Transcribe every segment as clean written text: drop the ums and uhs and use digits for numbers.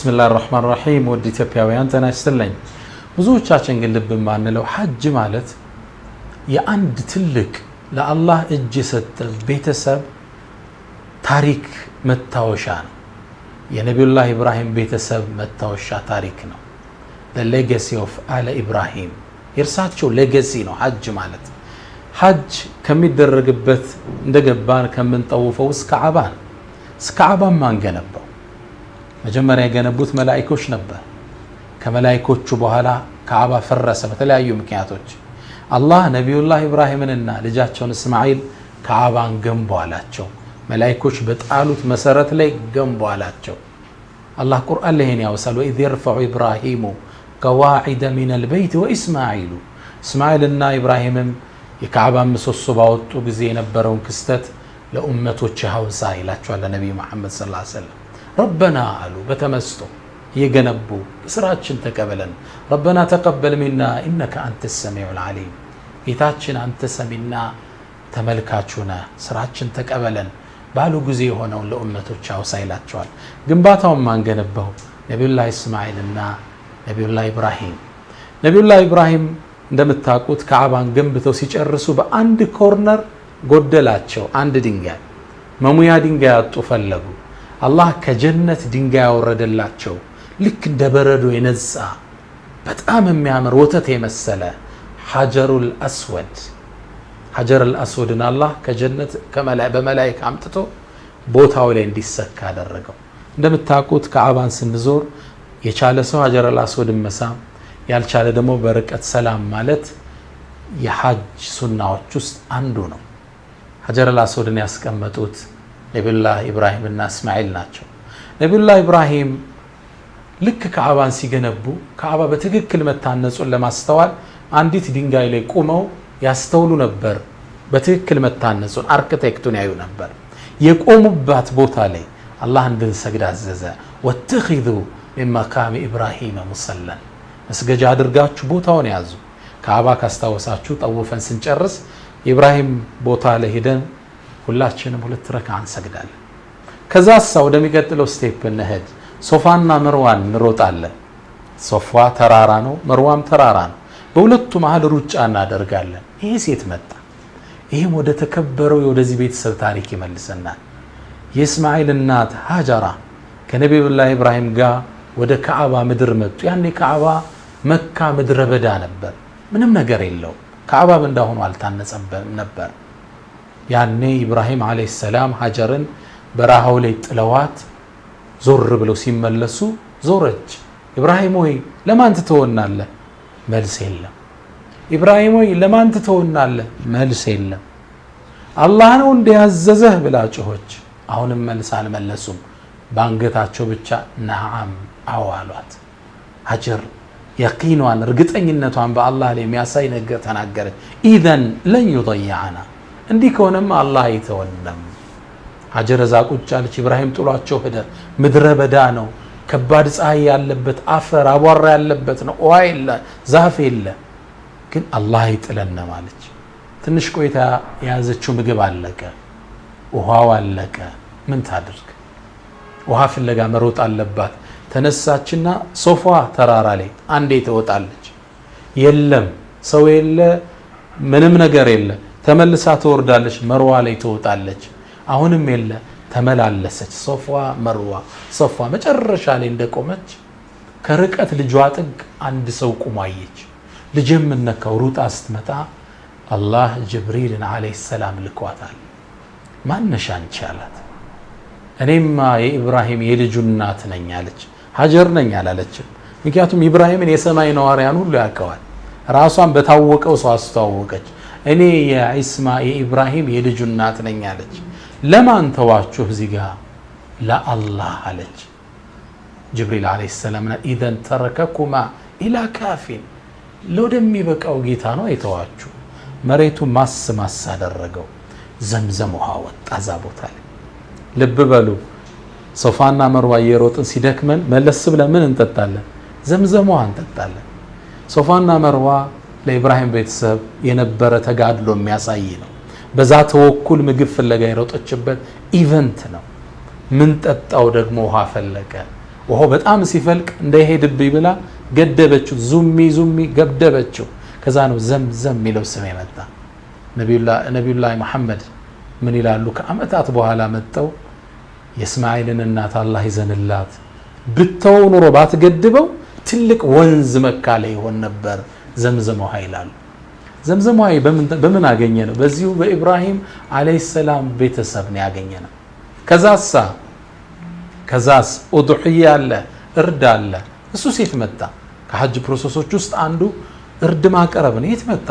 ቢስሚላሂ ራህማን ራሂም። ወደ ኢትዮጵያውያን ጤና ይስጥልኝ። ብዙዎቻችን ግን ልብ ማንለው ሐጅ ማለት የአንድ ትልቅ ለአላህ እጅ የሰጠ ቤተሰብ ታሪክ መታወሻ ነው። የነቢዩላህ ኢብራሂም ቤተሰብ መታወሻ ታሪክ ነው። the legacy of አለ ኢብራሂም የእርሳቸው ሌጋሲ ነው ሐጅ ማለት። ሐጅ ከሚደረግበት እንደገባን ከምንጠውፈው እስከ ካዕባ ማን ገነባው? መጀመሪያ የገነቡት መላእክቶች ነበር። ከመላእክቶቹ በኋላ ካዕባ ፈረሰ በተለያዩ ምክንያቶች። አላህ ነቢዩላህ ኢብራሂምንና ልጃቸውን እስማኤል ካዕባን ገንቡ አላቸው። መላእክቶች በጣሉት መሰረት ላይ ገንቡ አላቸው። አላህ ቁርአን ላይ ያወሳል ወኢዝ የርፈዑ ኢብራሂሙ ቀዋዒደ ሚነል በይት ወኢስማኤሉ። እስማኤልና ኢብራሂምም የካዕባን ምሰሶ ባወጡ ጊዜ የነበረውን ክስተት ለኡመቶች ሐውሳ ይላቸዋል ለነቢዩ መሐመድ ሰለላሁ ዐለይሂ ወሰለም። ረበና አሉ በተመስጦ የገነቡ ስራችን ተቀበለን። ረበና ተቀበል ሚና ኢነከ አንተ ሰሚዑል ዓሊም። ጌታችን አንተ ሰሚና ተመልካቹ ነህ፣ ስራችን ተቀበለን ባሉ ጊዜ የሆነውን ለኡመቶች ሐውሳ ይላቸዋል። ግንባታውን ማን ገነባው? ነቢዩላህ እስማኤልና ነቢዩላህ ኢብራሂም። ነቢዩላህ ኢብራሂም እንደምታውቁት ካዕባን ገንብተው ሲጨርሱ በአንድ ኮርነር ጎደላቸው አንድ ድንጋይ። መሙያ ድንጋይ ያጡ ፈለጉ። አላህ ከጀነት ድንጋይ ያወረደላቸው ልክ እንደ በረዶ የነጻ በጣም የሚያምር ወተት የመሰለ ሐጀሩል አስወድን አላህ ከጀነት በመላእክት አምጥቶ ቦታው ላይ እንዲሰካ አደረገው። እንደምታውቁት ካዕባን ስንዞር የቻለ ሰው ሐጀሩል አስወድን መሳም፣ ያልቻለ ደግሞ በርቀት ሰላም ማለት የሐጅ ሱናዎች ውስጥ አንዱ ነው። ሐጀሩል አስወድን ያስቀመጡት ነቢዩላህ ኢብራሂምና እስማኤል ናቸው። ነቢዩላህ ኢብራሂም ልክ ካዕባን ሲገነቡ ካዕባ በትክክል መታነጹን ለማስተዋል አንዲት ድንጋይ ላይ ቆመው ያስተውሉ ነበር። በትክክል መታነጹን አርክቴክቱን ያዩ ነበር። የቆሙባት ቦታ ላይ አላህ እንድንሰግድ አዘዘ። ወተኺዙ ሚን መቃሚ ኢብራሂም ሙሰላን፣ መስገጃ አድርጋችሁ ቦታውን ያዙ። ካዕባ ካስታወሳችሁ ጠውፈን ስንጨርስ የኢብራሂም ቦታ ላይ ሄደን ሁላችንም 2 ረካ እንሰግዳለን። ከዛሳ ወደሚቀጥለው ስቴፕ እንሄድ። ሶፋና መርዋን እንሮጣለን። ሶፋ ተራራ ነው፣ መርዋም ተራራ ነው። በሁለቱ መሃል ሩጫ እናደርጋለን። ይሄ ሴት መጣ። ይህም ወደ ተከበረው ወደዚህ ቤተሰብ ታሪክ ይመልሰናል። የእስማኤል እናት ሃጀራ ከነቢዩላህ ኢብራሂም ጋር ወደ ካዕባ ምድር መጡ። ያኔ ካዕባ መካ ምድረ በዳ ነበር፣ ምንም ነገር የለው። ካዕባ እንዳሁኑ አልታነጸም ነበር። ያኔ ኢብራሂም አለይሂ ሰላም ሀጀርን በረሃው ላይ ጥለዋት ዞር ብለው ሲመለሱ ዞረች። ኢብራሂም ሆይ ለማን ትተወናለህ? መልስ የለም። ኢብራሂም ሆይ ለማን ትተወናለህ? መልስ የለም። አላህ ነው እንዲያዘዘህ ብላ ጮኸች። አሁንም መልስ አልመለሱም። ባንገታቸው ብቻ ነዓም አዋሏት። ሀጀር የቂኗን እርግጠኝነቷን በአላህ ላይ የሚያሳይ ነገር ተናገረች። ኢዘን ለን ዩضيعنا፣ እንዲህ ከሆነማ አላህ አይተወንም። ሀጀር እዛ ቁጭ አለች። ኢብራሂም ጥሏቸው ሄደ። ምድረ በዳ ነው፣ ከባድ ፀሐይ ያለበት፣ አፈር አቧራ ያለበት ነው፣ ውሃ የለ፣ ዛፍ የለ። ግን አላህ አይጥለንም አለች። ትንሽ ቆይታ የያዘችው ምግብ አለቀ፣ ውሃው አለቀ። ምን ታድርግ? ውሃ ፍለጋ መሮጥ አለባት። ተነሳችና ሶፋ ተራራ ላይ አንዴ ትወጣለች። የለም ሰው የለ፣ ምንም ነገር የለ። ተመልሳ ትወርዳለች፣ መርዋ ላይ ትወጣለች። አሁንም የለ። ተመላለሰች፣ ሶፋ መርዋ፣ ሶፋ። መጨረሻ ላይ እንደቆመች ከርቀት ልጇ ጥግ አንድ ሰው ቁሞ አየች። ልጅ የምነካው ሩጣ ስትመጣ አላህ ጅብሪልን አለይሂ ሰላም ልኳታል። ማነሽ አንቺ አላት። እኔማ የኢብራሂም የልጁ እናት ነኝ አለች። ሀጀር ነኝ አላለችም። ምክንያቱም ኢብራሂምን የሰማይ ነዋሪያን ሁሉ ያውቀዋል። ራሷን በታወቀው ሰው አስተዋወቀች። እኔ የኢብራሂም የልጁ እናት ነኝ አለች። ለማን ተዋችሁ እዚህ ጋር? ለአላህ አለች። ጅብሪል አለይሂ ሰላም ኢዘን ተረከኩማ ኢላ ካፊን፣ ለወደሚበቃው ጌታ ነው የተዋችሁ። መሬቱ ማስ አደረገው። ዘምዘም ውሃ ወጣ እዛ ቦታ ላይ። ልብ በሉ፣ ሶፋና መርዋ እየሮጥን ሲደክመን መለስ ብለን ምን እንጠጣለን? ዘምዘም ውሃ እንጠጣለን። ሶፋና መርዋ ለኢብራሂም ቤተሰብ የነበረ ተጋድሎ የሚያሳይ ነው። በዛ ተወኩል ምግብ ፍለጋ የሮጠችበት ኢቨንት ነው። ምን ጠጣው ደግሞ ውሃ ፈለቀ። ወሆ በጣም ሲፈልቅ እንዳይሄድብኝ ብላ ገደበችው። ዙሚ ገደበችው። ከዛ ነው ዘምዘም የሚለው ስም የመጣ። ነቢዩላህ መሐመድ ምን ይላሉ? ከአመታት በኋላ መጣው የእስማኤልን እናት አላህ ይዘንላት ብተው ኑሮ ባትገድበው ትልቅ ወንዝ መካ ላይ ይሆን ነበር ዘምዘም ውሃ ይላሉ። ዘምዘም ውሃ በምን አገኘ ነው? በዚሁ በኢብራሂም አለይሂ ሰላም ቤተሰብ ነው ያገኘ ነው። ከዛስ ኡድህያ አለ፣ እርድ አለ። እሱ ሴት መጣ። ከሐጅ ፕሮሰሶች ውስጥ አንዱ እርድ ማቅረብ ነው። የት መጣ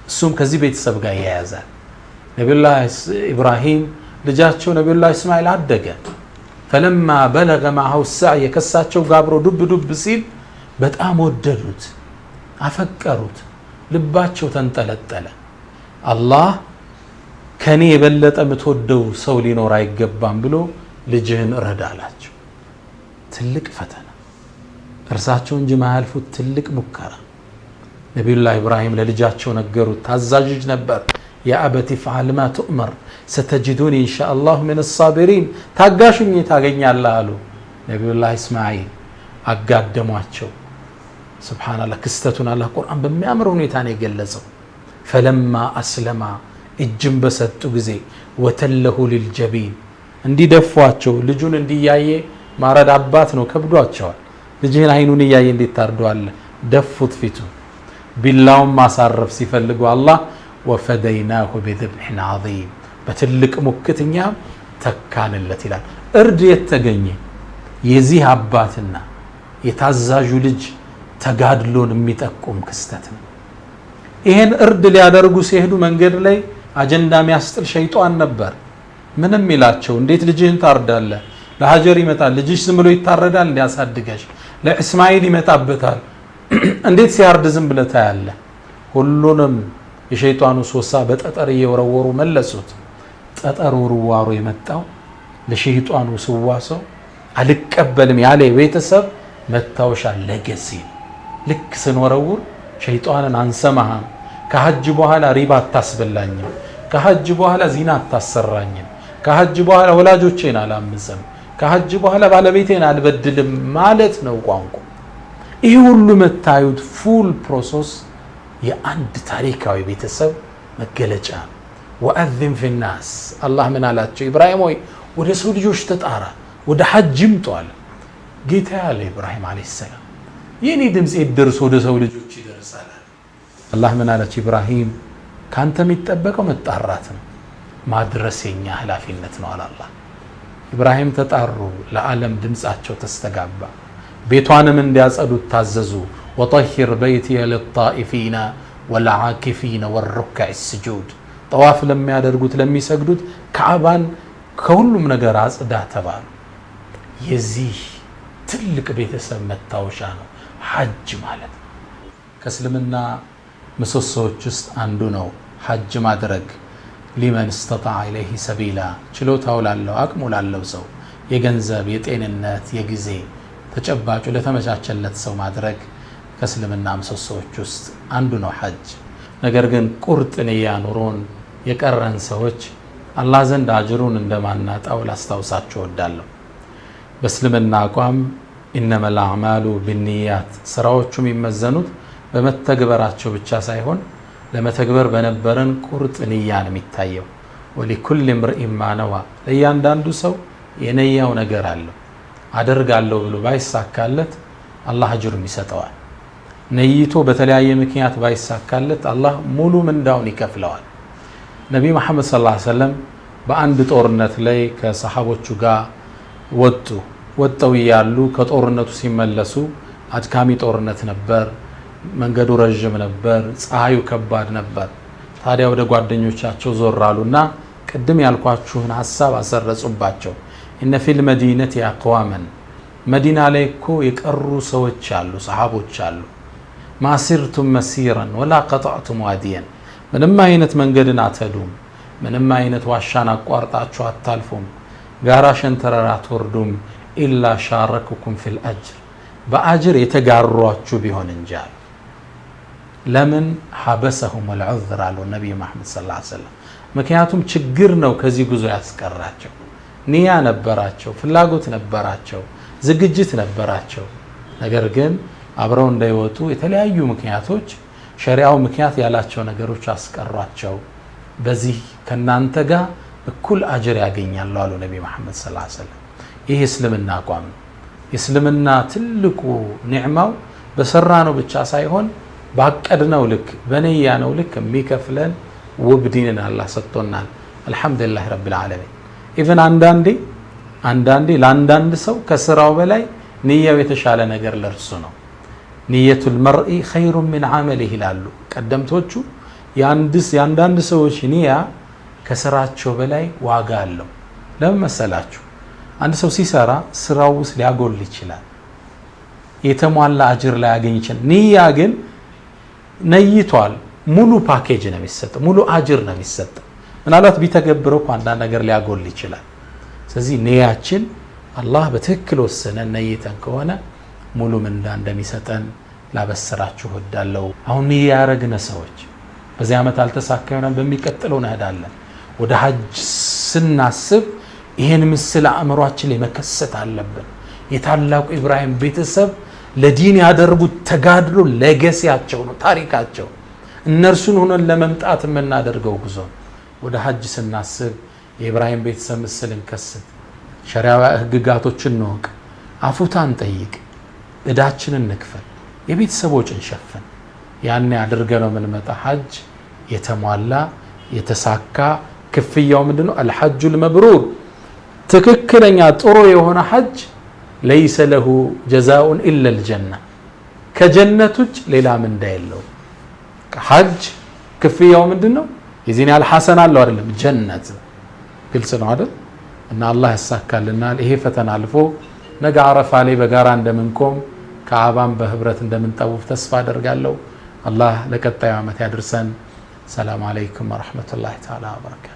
እሱም ከዚህ ቤተሰብ ጋር ያያዛል። ነቢዩላህ ኢብራሂም ልጃቸው ነቢዩላህ እስማኤል አደገ። ፈለማ በለገ ማዐሁ ሰዕየ ከሳቸው ጋር አብሮ ዱብ ሲል በጣም ወደዱት፣ አፈቀሩት፣ ልባቸው ተንጠለጠለ። አላህ ከኔ የበለጠ የምትወደው ሰው ሊኖር አይገባም ብሎ ልጅህን እረዳ አላቸው። ትልቅ ፈተና፣ እርሳቸው እንጂ ማያልፉት ትልቅ ሙከራ። ነቢዩላህ ኢብራሂም ለልጃቸው ነገሩት። ታዛዥ ነበር። ያ አበቲ ፍዐል ማ ቱእመር ሰተጅዱኒ ኢንሻአላሁ ሚነ ሳቢሪን፣ ታጋሽኝ ታገኛለህ አሉ። ነቢዩላህ እስማኤል አጋደሟቸው። ሱብሃንአላህ፣ ክስተቱን አላህ ቁርአን በሚያምር ሁኔታ ነው የገለጸው። ፈለማ አስለማ እጅን በሰጡ ጊዜ ወተለሁ ሊልጀቢን እንዲደፏቸው ልጁን እንዲያየ ማረድ አባት ነው ከብዷቸዋል። ልጅህን አይኑን እያየ እንዴት ታርደዋለህ? ደፉት ፊቱን። ቢላውን ማሳረፍ ሲፈልጉ አላህ ወፈደይናሁ ቢذብሕን ዐዚም በትልቅ ሙክትኛ ተካንለት ይላል። እርድ የተገኘ የዚህ አባትና የታዛዡ ልጅ ተጋድሎን የሚጠቁም ክስተት ነው። ይሄን እርድ ሊያደርጉ ሲሄዱ መንገድ ላይ አጀንዳ የሚያስጥል ሸይጣን ነበር። ምንም ይላቸው፣ እንዴት ልጅህን ታርዳለህ? ለሀጀር ይመጣል ልጅሽ ዝም ብሎ ይታረዳል? እንዲያሳድገሽ ለእስማኤል ይመጣበታል፣ እንዴት ሲያርድ ዝም ብለህ ታያለህ? ሁሉንም የሸይጣኑ ሶሳ በጠጠር እየወረወሩ መለሱት። ጠጠር ውርዋሩ የመጣው ለሸይጣኑ ስዋሰው አልቀበልም ያለ ቤተሰብ መታወሻ ለገሲ ልክ ስንወረውር ሸይጣንን አንሰማህም፣ ከሐጅ በኋላ ሪባ አታስበላኝም፣ ከሐጅ በኋላ ዚና አታሰራኝም፣ ከሐጅ በኋላ ወላጆቼን አላምፅም፣ ከሐጅ በኋላ ባለቤቴን አልበድልም ማለት ነው ቋንቋ። ይህ ሁሉ መታዩት ፉል ፕሮሰስ የአንድ ታሪካዊ ቤተሰብ መገለጫ ነው። ወአዚም ፊናስ አላህ ምን አላቸው? ኢብራሂም ሆይ ወደ ሰው ልጆች ተጣራ፣ ወደ ሐጅ ይምጡ አለ። ጌታ ያለ ኢብራሂም አለይሂ ሰላም የኔ ድምጽ ይደርስ ወደ ሰው ልጆች ይደርሳል። አላህ ምን አላቸው? ኢብራሂም ካንተ የሚጠበቀው መጣራት ነው፣ ማድረስ የኛ ኃላፊነት ነው አለ አላህ። ኢብራሂም ተጣሩ፣ ለዓለም ድምጻቸው ተስተጋባ። ቤቷንም እንዲያጸዱት ታዘዙ። ወጠሂር በይቲየ ሊጣኢፊነ ወልዓኪፊነ ወሩክዕ ስጁድ፣ ጠዋፍ ለሚያደርጉት ለሚሰግዱት ካዕባን ከሁሉም ነገር አጽዳ ተባሉ። የዚህ ትልቅ ቤተሰብ መታወሻ ነው ሐጅ ማለት ነው። ከእስልምና ምሰሶዎች ውስጥ አንዱ ነው ሐጅ ማድረግ። ሊመን እስተጣዐ ኢለይሂ ሰቢላ፣ ችሎታው ላለው አቅሙ ላለው ሰው የገንዘብ የጤንነት የጊዜ ተጨባጩ ለተመቻቸለት ሰው ማድረግ ከእስልምና ምሰሶዎች ውስጥ አንዱ ነው ሐጅ። ነገር ግን ቁርጥ ንያ ኑሮን የቀረን ሰዎች አላህ ዘንድ አጅሩን እንደማናጣው ላስታውሳችሁ እወዳለሁ። በእስልምና አቋም ኢነመል አዕማሉ ቢንኒያት፣ ስራዎቹ የሚመዘኑት በመተግበራቸው ብቻ ሳይሆን ለመተግበር በነበረን ቁርጥ ንያ ነው የሚታየው። ወሊኩል እምርኢን ማ ነዋ፣ ለእያንዳንዱ ሰው የነያው ነገር አለው። አደርጋለሁ ብሎ ባይሳካለት አላህ አጅሩን ይሰጠዋል። ነይቶ በተለያየ ምክንያት ባይሳካለት አላህ ሙሉ ምንዳውን ይከፍለዋል። ነቢይ መሐመድ ሰለላሁ ዐለይሂ ወሰለም በአንድ ጦርነት ላይ ከሰሃቦቹ ጋር ወጥተው እያሉ ከጦርነቱ ሲመለሱ አድካሚ ጦርነት ነበር። መንገዱ ረዥም ነበር። ፀሐዩ ከባድ ነበር። ታዲያ ወደ ጓደኞቻቸው ዞር አሉና ቅድም ያልኳችሁን ሐሳብ አሰረጹባቸው። ኢነ ፊል መዲነቲ አቅዋመን፣ መዲና ላይ እኮ የቀሩ ሰዎች አሉ፣ ሰሃቦች አሉ። ማሲርቱም መሲረን ወላ ቀጠዕቱም ዋዲየን፣ ምንም አይነት መንገድን አትሄዱም፣ ምንም አይነት ዋሻን አቋርጣችሁ አታልፉም፣ ጋራ ሸንተረር አትወርዱም፣ ኢላ ሻረኩኩም ፊል አጅር፣ በአጅር የተጋሯችሁ ቢሆን እንጂ አሉ። ለምን ሐበሰሁም ልዑዝር አሉ ነቢይ መሐመድ ሰለላሁ ዐለይሂ ወሰለም። ምክንያቱም ችግር ነው ከዚህ ጉዞ ያስቀራቸው። ንያ ነበራቸው፣ ፍላጎት ነበራቸው፣ ዝግጅት ነበራቸው። ነገር ግን አብረው እንዳይወጡ የተለያዩ ምክንያቶች ሸሪዓው ምክንያት ያላቸው ነገሮች አስቀሯቸው። በዚህ ከናንተ ጋር እኩል አጅር ያገኛሉ አሉ ነቢ መሐመድ ሰለላሁ ዐለይሂ ወሰለም። ይህ እስልምና አቋም ነው። የእስልምና ትልቁ ኒዕማው በሰራ ነው ብቻ ሳይሆን ባቀድነው ልክ በነያ ነው ልክ የሚከፍለን ውብ ዲንን አላህ ሰጥቶናል። አልሐምዱሊላህ ረብል ዓለሚን። ኢቭን አንዳንዴ ለአንዳንድ ሰው ከስራው በላይ ንያው የተሻለ ነገር ለርሱ ነው። ንየቱል መርኢ ኸይሩን ሚን ዐመሊህ ይላሉ ቀደምቶቹ። የአንዳንድ ሰዎች ንያ ከስራቸው በላይ ዋጋ አለው። ለምን መሰላችሁ? አንድ ሰው ሲሰራ ስራው ውስጥ ሊያጎል ይችላል፣ የተሟላ አጅር ላይ ያገኝ ይችላል። ንያ ግን ነይቷል፣ ሙሉ ፓኬጅ ነው የሚሰጠው፣ ሙሉ አጅር ነው የሚሰጠው። ምናልባት ቢተገብረው እኮ አንዳንድ ነገር ሊያጎል ይችላል። ስለዚህ ንያችን አላህ በትክክል ወሰነን ነይተን ከሆነ ሙሉ ምንዳ እንደሚሰጠን ላበስራችሁ እወዳለሁ። አሁን ንያ ያረግነ ሰዎች በዚህ ዓመት አልተሳካ ይሆናል፣ በሚቀጥለው እንሄዳለን። ወደ ሐጅ ስናስብ ይሄን ምስል አእምሯችን ላይ መከሰት አለብን። የታላቁ ኢብራሂም ቤተሰብ ለዲን ያደርጉት ተጋድሎ ለገሲያቸው ነው፣ ታሪካቸው። እነርሱን ሆነን ለመምጣት የምናደርገው ጉዞ ወደ ሐጅ ስናስብ የኢብራሂም ቤተሰብ ምስል እንከስት፣ ሸሪዓ ህግጋቶችን እንወቅ፣ አፉታን ጠይቅ፣ እዳችንን እንክፈል፣ የቤተሰቦችን ሸፈን። ያን አድርገነው የምንመጣ ሐጅ የተሟላ የተሳካ ክፍያው ምንድነው? አልሐጁል መብሩር። ትክክለኛ ጥሩ የሆነ ሐጅ ለይሰ ለሁ ጀዛኡን ኢላ አልጀና፣ ከጀነት ውጭ ሌላ ምንዳ የለውም። ሐጅ ክፍያው ምንድነው? የዚህን ያህል ሐሰና አለው አይደለም፣ ጀነት። ግልጽ ነው አይደል? እና አላህ ያሳካልናል። ይሄ ፈተና አልፎ ነገ አረፋ ላይ በጋራ እንደምንቆም ከአባም በህብረት እንደምንጠውፍ ተስፋ አደርጋለሁ። አላህ ለቀጣዩ ዓመት ያድርሰን። ሰላም አለይኩም ወራህመቱላሂ ተዓላ ወበረካቱ።